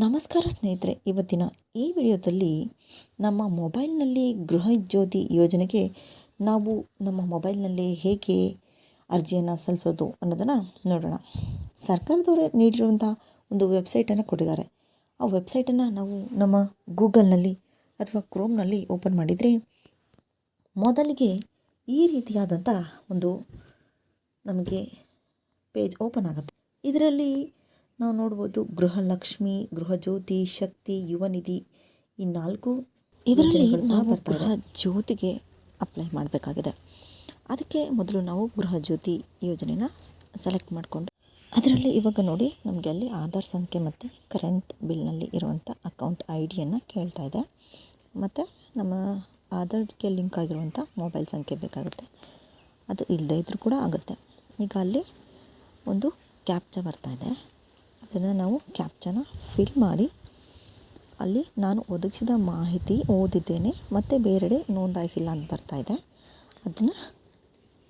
ನಮಸ್ಕಾರ ಸ್ನೇಹಿತರೆ, ಇವತ್ತಿನ ಈ ವಿಡಿಯೋದಲ್ಲಿ ನಮ್ಮ ಮೊಬೈಲ್ನಲ್ಲಿ ಗೃಹ ಜ್ಯೋತಿ ಯೋಜನೆಗೆ ನಾವು ನಮ್ಮ ಮೊಬೈಲ್ನಲ್ಲಿ ಹೇಗೆ ಅರ್ಜಿಯನ್ನು ಸಲ್ಲಿಸೋದು ಅನ್ನೋದನ್ನು ನೋಡೋಣ. ಸರ್ಕಾರದವರೇ ನೀಡಿರುವಂಥ ಒಂದು ವೆಬ್ಸೈಟನ್ನು ಕೊಟ್ಟಿದ್ದಾರೆ. ಆ ವೆಬ್ಸೈಟನ್ನು ನಾವು ನಮ್ಮ ಗೂಗಲ್ನಲ್ಲಿ ಅಥವಾ ಕ್ರೋಮ್ನಲ್ಲಿ ಓಪನ್ ಮಾಡಿದರೆ ಮೊದಲಿಗೆ ಈ ರೀತಿಯಾದಂಥ ಒಂದು ನಮಗೆ ಪೇಜ್ ಓಪನ್ ಆಗುತ್ತೆ. ಇದರಲ್ಲಿ ನಾವು ನೋಡ್ಬೋದು ಗೃಹಲಕ್ಷ್ಮಿ, ಗೃಹ ಜ್ಯೋತಿ, ಶಕ್ತಿ, ಯುವ ನಿಧಿ ಈ 4 ಇದರಲ್ಲಿ ನಾವು ಗೃಹ ಜ್ಯೋತಿಗೆ ಅಪ್ಲೈ ಮಾಡಬೇಕಾಗಿದೆ. ಅದಕ್ಕೆ ಮೊದಲು ನಾವು ಗೃಹ ಜ್ಯೋತಿ ಯೋಜನೆನ ಸೆಲೆಕ್ಟ್ ಮಾಡಿಕೊಂಡು ಅದರಲ್ಲಿ ಇವಾಗ ನೋಡಿ ನಮಗೆ ಅಲ್ಲಿ ಆಧಾರ್ ಸಂಖ್ಯೆ ಮತ್ತು ಕರೆಂಟ್ ಬಿಲ್ನಲ್ಲಿ ಇರುವಂಥ ಅಕೌಂಟ್ ID-ಯನ್ನು ಕೇಳ್ತಾ ಇದೆ. ಮತ್ತು ನಮ್ಮ ಆಧಾರ್ಗೆ ಲಿಂಕ್ ಆಗಿರುವಂಥ ಮೊಬೈಲ್ ಸಂಖ್ಯೆ ಬೇಕಾಗುತ್ತೆ. ಅದು ಇಲ್ಲದೇ ಇದ್ದರೂ ಕೂಡ ಆಗುತ್ತೆ. ಈಗ ಅಲ್ಲಿ ಒಂದು ಕ್ಯಾಪ್ಚಾ ಬರ್ತಾ ಇದೆ. ಅದನ್ನು ನಾವು ಕ್ಯಾಪ್ಚಾನ ಫಿಲ್ ಮಾಡಿ ಅಲ್ಲಿ ನಾನು ಒದಗಿಸಿದ ಮಾಹಿತಿ ಓದಿದ್ದೇನೆ ಮತ್ತು ಬೇರೆಡೆ ನೋಂದಾಯಿಸಿಲ್ಲ ಅಂತ ಬರ್ತಾ ಇದೆ. ಅದನ್ನು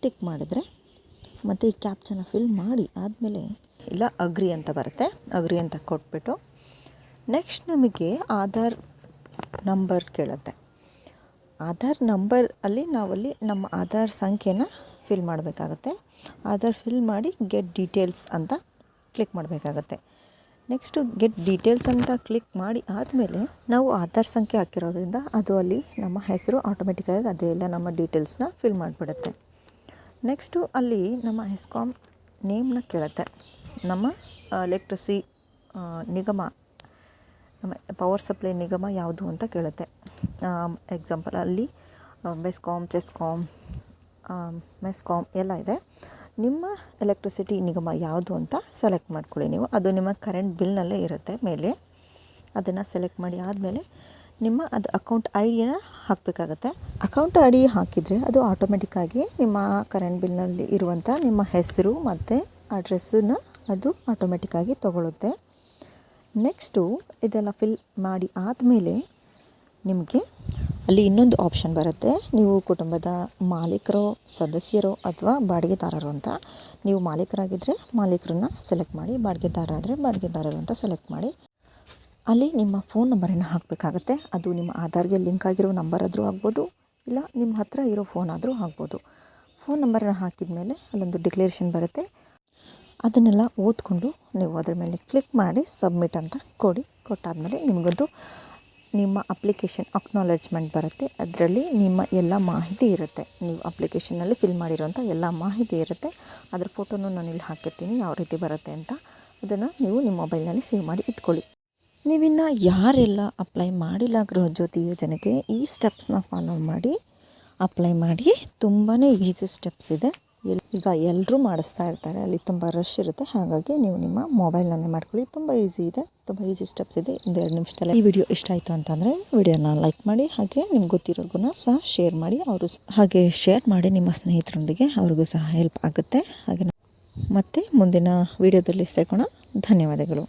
ಟಿಕ್ ಮಾಡಿದರೆ ಮತ್ತು ಈ ಕ್ಯಾಪ್ಚಾನ ಫಿಲ್ ಮಾಡಿ ಆದಮೇಲೆ ಇಲ್ಲ ಅಗ್ರಿ ಅಂತ ಬರುತ್ತೆ. ಅಗ್ರಿ ಅಂತ ಕೊಟ್ಬಿಟ್ಟು ನೆಕ್ಸ್ಟ್ ನಮಗೆ ಆಧಾರ್ ನಂಬರ್ ಕೇಳುತ್ತೆ. ಆಧಾರ್ ನಂಬರ್ ಅಲ್ಲಿ ನಾವಲ್ಲಿ ನಮ್ಮ ಆಧಾರ್ ಸಂಖ್ಯೆನ ಫಿಲ್ ಮಾಡಬೇಕಾಗತ್ತೆ. ಆಧಾರ್ ಫಿಲ್ ಮಾಡಿ ಗೆಟ್ ಡೀಟೇಲ್ಸ್ ಅಂತ ಕ್ಲಿಕ್ ಮಾಡಬೇಕಾಗತ್ತೆ. ನೆಕ್ಸ್ಟು ಗೆಟ್ ಡೀಟೇಲ್ಸ್ ಅಂತ ಕ್ಲಿಕ್ ಮಾಡಿ ಆದಮೇಲೆ ನಾವು ಆಧಾರ್ ಸಂಖ್ಯೆ ಹಾಕಿರೋದ್ರಿಂದ ಅದು ಅಲ್ಲಿ ನಮ್ಮ ಹೆಸರು ಆಟೋಮೆಟಿಕ್ಕಾಗಿ ಅದೇ ಎಲ್ಲ ನಮ್ಮ ಡೀಟೇಲ್ಸ್ನ ಫಿಲ್ ಮಾಡಿಬಿಡುತ್ತೆ. ನೆಕ್ಸ್ಟು ಅಲ್ಲಿ ನಮ್ಮ ಹೆಸ್ಕಾಮ್ ನೇಮ್ನ ಕೇಳುತ್ತೆ. ನಮ್ಮ ಎಲೆಕ್ಟ್ರಿಸಿ ನಿಗಮ, ನಮ್ಮ ಪವರ್ ಸಪ್ಲೈ ನಿಗಮ ಯಾವುದು ಅಂತ ಕೇಳುತ್ತೆ. ಎಕ್ಸಾಂಪಲ್ ಅಲ್ಲಿ ಬೆಸ್ಕಾಮ್, ಚೆಸ್ಕಾಮ್, ಮೆಸ್ಕಾಮ್ ಎಲ್ಲ ಇದೆ. ನಿಮ್ಮ ಎಲೆಕ್ಟ್ರಿಸಿಟಿ ನಿಗಮ ಯಾವುದು ಅಂತ ಸೆಲೆಕ್ಟ್ ಮಾಡ್ಕೊಳ್ಳಿ ನೀವು. ಅದು ನಿಮ್ಮ ಕರೆಂಟ್ ಬಿಲ್ನಲ್ಲೇ ಇರುತ್ತೆ ಮೇಲೆ. ಅದನ್ನು ಸೆಲೆಕ್ಟ್ ಮಾಡಿ ಆದಮೇಲೆ ನಿಮ್ಮ ಅದು ಅಕೌಂಟ್ ID-ನ ಹಾಕಬೇಕಾಗತ್ತೆ. ಅಕೌಂಟ್ ID ಹಾಕಿದರೆ ಅದು ಆಟೋಮೆಟಿಕ್ಕಾಗಿ ನಿಮ್ಮ ಕರೆಂಟ್ ಬಿಲ್ನಲ್ಲಿ ಇರುವಂಥ ನಿಮ್ಮ ಹೆಸರು ಮತ್ತು ಅಡ್ರೆಸ್ಸನ್ನು ಅದು ಆಟೋಮೆಟಿಕ್ಕಾಗಿ ತೊಗೊಳುತ್ತೆ. ನೆಕ್ಸ್ಟು ಇದೆಲ್ಲ ಫಿಲ್ ಮಾಡಿ ಆದಮೇಲೆ ನಿಮಗೆ ಅಲ್ಲಿ ಇನ್ನೊಂದು ಆಪ್ಷನ್ ಬರುತ್ತೆ. ನೀವು ಕುಟುಂಬದ ಮಾಲೀಕರೋ, ಸದಸ್ಯರೋ ಅಥವಾ ಬಾಡಿಗೆದಾರರು ಅಂತ. ನೀವು ಮಾಲೀಕರಾಗಿದ್ದರೆ ಮಾಲೀಕರನ್ನ ಸೆಲೆಕ್ಟ್ ಮಾಡಿ, ಬಾಡಿಗೆದಾರ ಆದರೆ ಬಾಡಿಗೆದಾರರು ಅಂತ ಸೆಲೆಕ್ಟ್ ಮಾಡಿ ಅಲ್ಲಿ ನಿಮ್ಮ ಫೋನ್ ನಂಬರನ್ನು ಹಾಕಬೇಕಾಗತ್ತೆ. ಅದು ನಿಮ್ಮ ಆಧಾರ್ಗೆ ಲಿಂಕ್ ಆಗಿರೋ ನಂಬರ್ ಆದರೂ ಆಗ್ಬೋದು, ಇಲ್ಲ ನಿಮ್ಮ ಹತ್ತಿರ ಇರೋ ಫೋನ್ ಆದರೂ ಆಗ್ಬೋದು. ಫೋನ್ ನಂಬರನ್ನು ಹಾಕಿದ ಮೇಲೆ ಅಲ್ಲೊಂದು ಡಿಕ್ಲೇರೇಷನ್ ಬರುತ್ತೆ. ಅದನ್ನೆಲ್ಲ ಓದ್ಕೊಂಡು ನೀವು ಅದ್ರ ಮೇಲೆ ಕ್ಲಿಕ್ ಮಾಡಿ ಸಬ್ಮಿಟ್ ಅಂತ ಕೊಟ್ಟಾದಮೇಲೆ ನಿಮಗದು ನಿಮ್ಮ ಅಪ್ಲಿಕೇಶನ್ ಅಕ್ನಾಲೆಜ್ಮೆಂಟ್ ಬರುತ್ತೆ. ಅದರಲ್ಲಿ ನಿಮ್ಮ ಎಲ್ಲ ಮಾಹಿತಿ ಇರುತ್ತೆ. ನೀವು ಅಪ್ಲಿಕೇಶನಲ್ಲಿ ಫಿಲ್ ಮಾಡಿರೋಂಥ ಎಲ್ಲ ಮಾಹಿತಿ ಇರುತ್ತೆ. ಅದರ ಫೋಟೋನು ನಾನು ಇಲ್ಲಿ ಹಾಕಿರ್ತೀನಿ ಯಾವ ರೀತಿ ಬರುತ್ತೆ ಅಂತ. ಅದನ್ನು ನೀವು ನಿಮ್ಮ ಮೊಬೈಲ್ನಲ್ಲಿ ಸೇವ್ ಮಾಡಿ ಇಟ್ಕೊಳ್ಳಿ. ನೀವಿನ್ನು ಯಾರೆಲ್ಲ ಅಪ್ಲೈ ಮಾಡಿಲ್ಲ ಗೃಹ ಜ್ಯೋತಿ ಯೋಜನೆಗೆ ಈ ಸ್ಟೆಪ್ಸ್ನ ಫಾಲೋ ಮಾಡಿ ಅಪ್ಲೈ ಮಾಡಿ. ತುಂಬಾ ಈಸಿ ಸ್ಟೆಪ್ಸ್ ಇದೆ. ಈಗ ಎಲ್ಲರೂ ಮಾಡಿಸ್ತಾ ಇರ್ತಾರೆ. ಅಲ್ಲಿ ತುಂಬ ರಶ್ ಇರುತ್ತೆ. ಹಾಗಾಗಿ ನೀವು ನಿಮ್ಮ ಮೊಬೈಲ್ನಲ್ಲೇ ಮಾಡ್ಕೊಳ್ಳಿ. ತುಂಬ ಈಸಿ ಇದೆ, ತುಂಬ ಈಸಿ ಸ್ಟೆಪ್ಸ್ ಇದೆ. 1-2 ನಿಮಿಷದಲ್ಲಿ ಈ ವಿಡಿಯೋ ಇಷ್ಟ ಆಯಿತು ಅಂತಂದರೆ ವಿಡಿಯೋನ ಲೈಕ್ ಮಾಡಿ, ಹಾಗೆ ನಿಮ್ಗೆ ಗೊತ್ತಿರೋರ್ಗು ಸಹ ಶೇರ್ ಮಾಡಿ. ಅವರು ಹಾಗೆ ಶೇರ್ ಮಾಡಿ ನಿಮ್ಮ ಸ್ನೇಹಿತರೊಂದಿಗೆ, ಅವ್ರಿಗೂ ಸಹ ಹೆಲ್ಪ್ ಆಗುತ್ತೆ. ಹಾಗೆ ಮತ್ತೆ ಮುಂದಿನ ವಿಡಿಯೋದಲ್ಲಿ ಸಿಗೋಣ. ಧನ್ಯವಾದಗಳು.